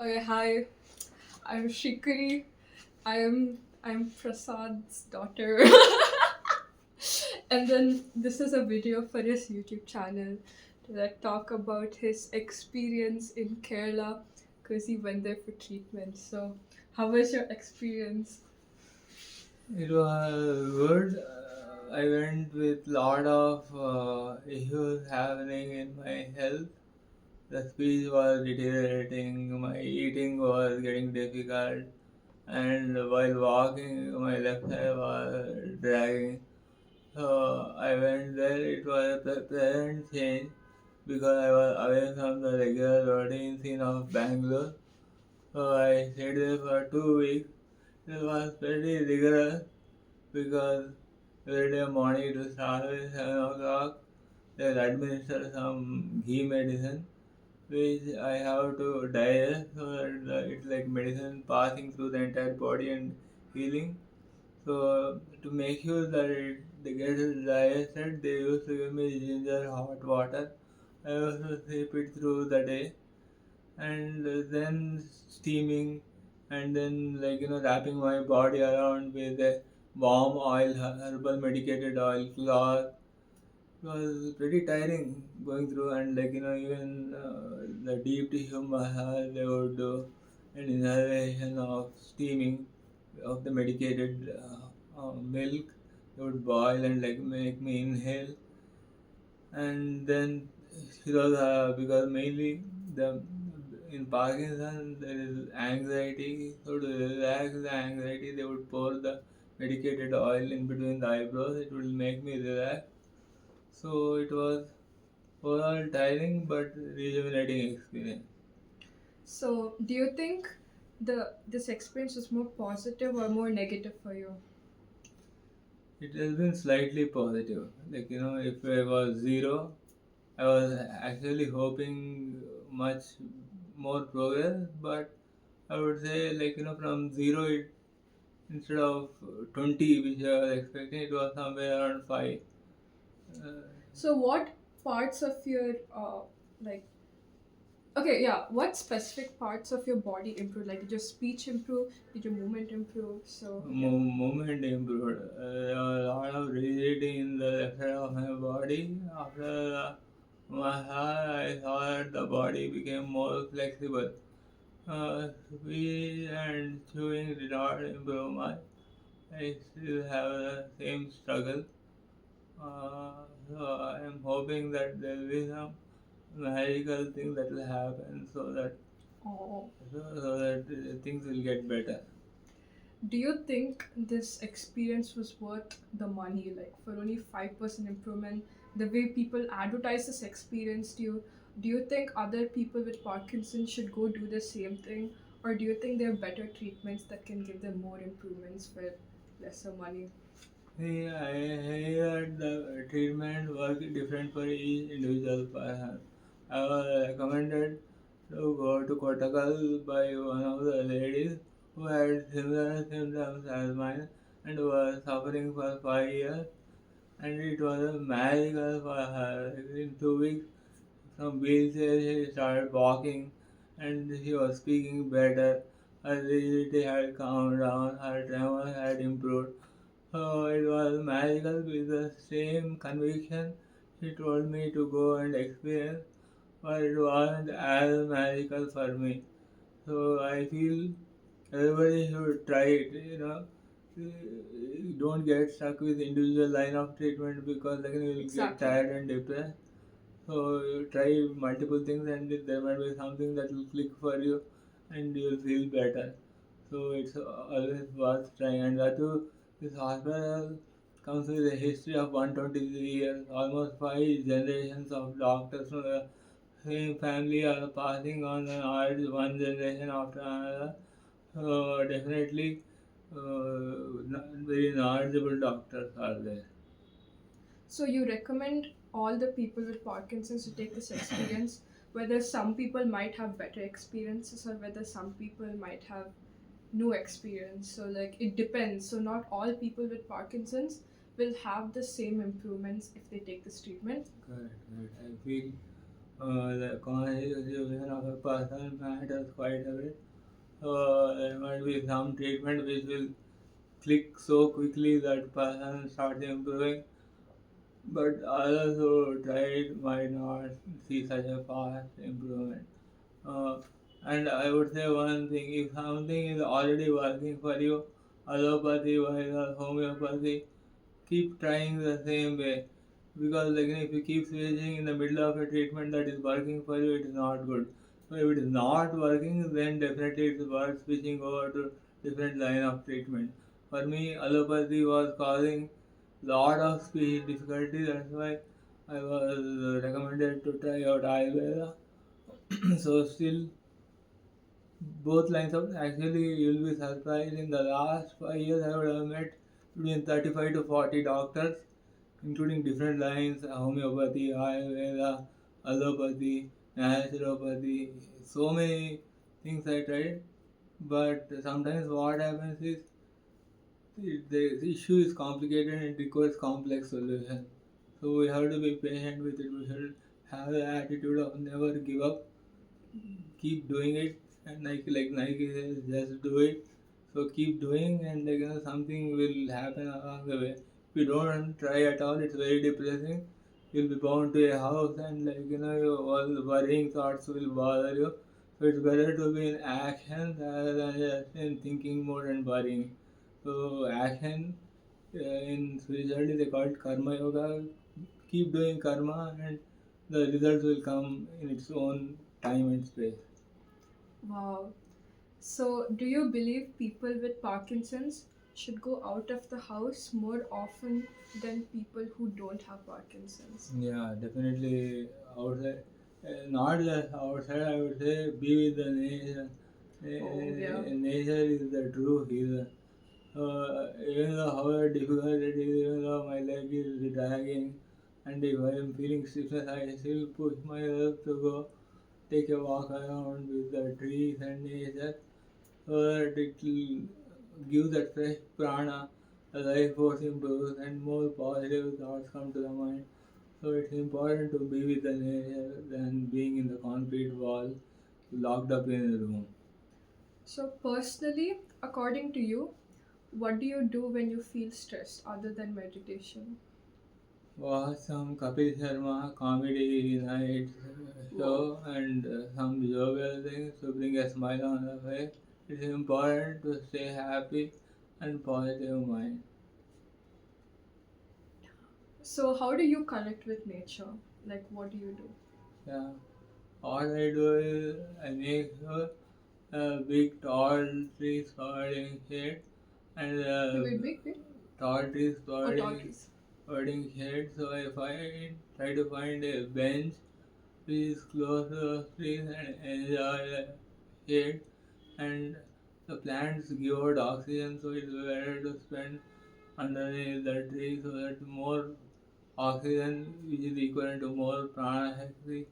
Okay, hi. I'm Shikari. I'm Prasad's daughter. And then this is a video for his YouTube channel that talk about his experience in Kerala because he went there for treatment. So, how was your experience? It was good. I went with lot of issues happening in my health. The speech was deteriorating, my eating was getting difficult, and while walking, my left side was dragging. So I went there. It was a pleasant change because I was away from the regular routine scene of Bangalore. So I stayed there for 2 weeks. It was pretty rigorous because every day morning to start with 7 o'clock, they'll administer some ghee medicine which I have to digest so that it's like medicine passing through the entire body and healing. So to make sure that they get it digested, they used to give me ginger hot water. I used to sip it through the day and then steaming and then wrapping my body around with a warm oil, herbal medicated oil cloth. It was pretty tiring going through, and even the deep tissue massage they would do, and inhalation of steaming of the medicated milk they would boil and make me inhale. And then it was because mainly the in Parkinsons there is anxiety. So to relax the anxiety, they would pour the medicated oil in between the eyebrows. It will make me relax. So it was overall tiring but rejuvenating experience. So, do you think this experience was more positive or more negative for you? It has been slightly positive. If I was zero, I was actually hoping much more progress, but I would say from zero it instead of 20 which I was expecting, it was somewhere around 5. Uh, So, what parts of your like okay, yeah. What specific parts of your body improved? Like, did your speech improve? Did your movement improve? So, yeah. Movement improved. There was a lot of rigidity in the left side of my body. After the massage, I saw that the body became more flexible. Speech and chewing did not improve much. I still have the same struggle. So I am hoping that there will be some magical thing that will happen Oh. so that things will get better. Do you think this experience was worth the money? Like, for only 5% improvement, the way people advertise this experience to you, do you think other people with Parkinson's should go do the same thing? Or do you think there are better treatments that can give them more improvements for lesser money? Yeah, I heard the treatment work different for each individual person. I was recommended to go to Kottakkal by one of the ladies who had similar symptoms as mine and was suffering for 5 years. And it was magical for her. In 2 weeks, from wheelchair she started walking and she was speaking better. Her rigidity had calmed down, her tremor had improved. So it was magical with the same conviction she told me to go and experience, but it wasn't as magical for me. So I feel everybody should try it. Don't get stuck with individual line of treatment because you will get Exactly. tired and depressed. So you try multiple things and there might be something that will click for you and you'll feel better. So it's always worth trying. And that too, this hospital comes with a history of 123 years, almost 5 generations of doctors from the same family are passing on the knowledge one generation after another. So definitely, very knowledgeable doctors are there. So you recommend all the people with Parkinson's to take this experience, whether some people might have better experiences or whether some people might have no experience. So like it depends. So not all people with Parkinson's will have the same improvements if they take this treatment. Correct, correct. I feel The constitution of a person matters quite a bit. There might be some treatment which will click so quickly that person starts improving, but others who tried might not see such a fast improvement. Uh, and I would say one thing: if something is already working for you, allopathy versus homeopathy, keep trying the same way, because like if you keep switching in the middle of a treatment that is working for you, it is not good. So if it is not working, then definitely it's worth switching over to different line of treatment. For me, allopathy was causing lot of speech difficulty. That's why I was recommended to try out Ayurveda. So still both lines of actually you'll be surprised in the last 5 years I would have met between 35 to 40 doctors including different lines homeopathy, Ayurveda, allopathy, naturopathy, so many things I tried. But sometimes what happens is the issue is complicated and it requires complex solution. So we have to be patient with it. We should have the attitude of never give up, keep doing it, and like Nike says, just do it. So keep doing, and something will happen along the way. If you don't try at all, it's very depressing. You'll be bound to a house, and all the worrying thoughts will bother you. So it's better to be in action rather than just in thinking mode and worrying. So action in spirituality they call it karma yoga. Keep doing karma, and the results will come in its own time and space. Wow. So, do you believe people with Parkinson's should go out of the house more often than people who don't have Parkinson's? Yeah, definitely outside. Not just outside, I would say be with the nature. Oh, yeah. Nature is the true healer. Even though however difficult it is, even though my leg is dragging, and if I am feeling stiffness, I still push myself to go take a walk around with the trees and nature so that it will give that fresh prana, the life force improves, and more positive thoughts come to the mind. So it's important to be with the nature than being in the concrete wall, locked up in a room. So, personally, according to you, what do you do when you feel stressed other than meditation? Watch some Kapil Sharma comedy night show and some yoga things to bring a smile on the face. It's important to stay happy and positive mind. So, how do you connect with nature? Like, what do you do? Yeah. What I do is I make sure big tall trees providing shade and Wait, wait, wait. tall trees Oh, tortoise. providing shade. So I try to find a bench which is close to the trees and enjoy the shade. And the plants give out oxygen, so it's better to spend underneath the tree so that more oxygen, which is equivalent to more prana shakti,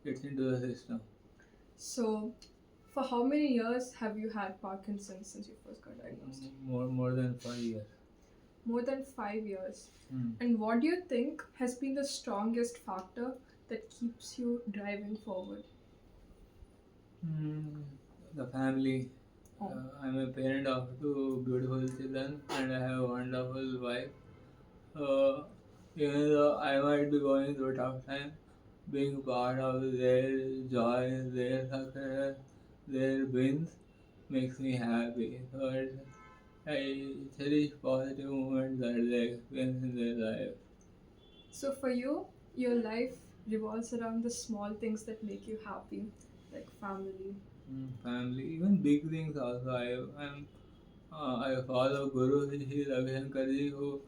gets into the system. So, for how many years have you had Parkinson's since you first got diagnosed? More than 5 years. More than 5 years. Hmm. And what do you think has been the strongest factor that keeps you driving forward? Hmm. The family. Oh. I'm a parent of two beautiful children and I have a wonderful wife. Uh, Even though I might be going through a tough time, being part of their joy, their success, their wins makes me happy. So I cherish positive moments that they experience in their life. So, for you, your life revolves around the small things that make you happy, like family. Family, even big things also. I follow Guru Sri Ravi Shankar ji, who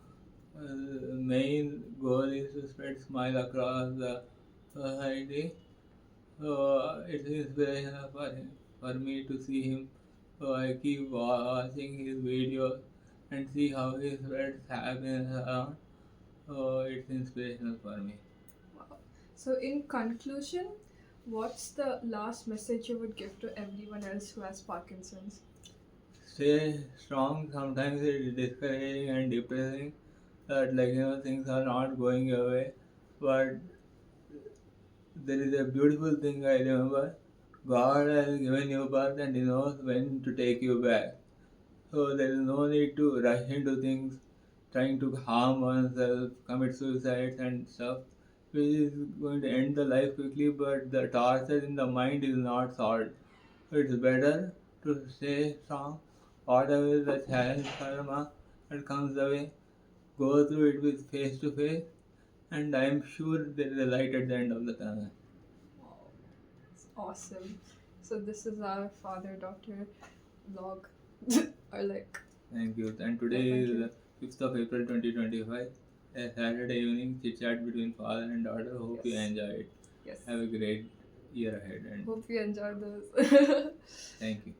main goal is to spread smile across the society. So it's inspirational for me to see him. So I keep watching his videos and see how he spreads happiness around. So it's inspirational for me. Wow. So, in conclusion, what's the last message you would give to everyone else who has Parkinson's? Stay strong. Sometimes it's discouraging and depressing that things are not going your way, but there is a beautiful thing I remember. God has given you birth and He knows when to take you back. So there is no need to rush into things, trying to harm oneself, commit suicides and stuff, which is going to end the life quickly, but the torture in the mind is not solved. So it's better to stay strong, whatever is the challenge karma that comes the way, go through it with face to face, and I am sure there is a light at the end of the tunnel. Wow, it's awesome. So this is our father-daughter vlog, or like, Thank you. And yeah, today thank is you. the 5th of April 2025, a Saturday evening chit chat between father and daughter. Hope you Yes, enjoy it. yes. Have a great year ahead and Hope you enjoyed this. thank you.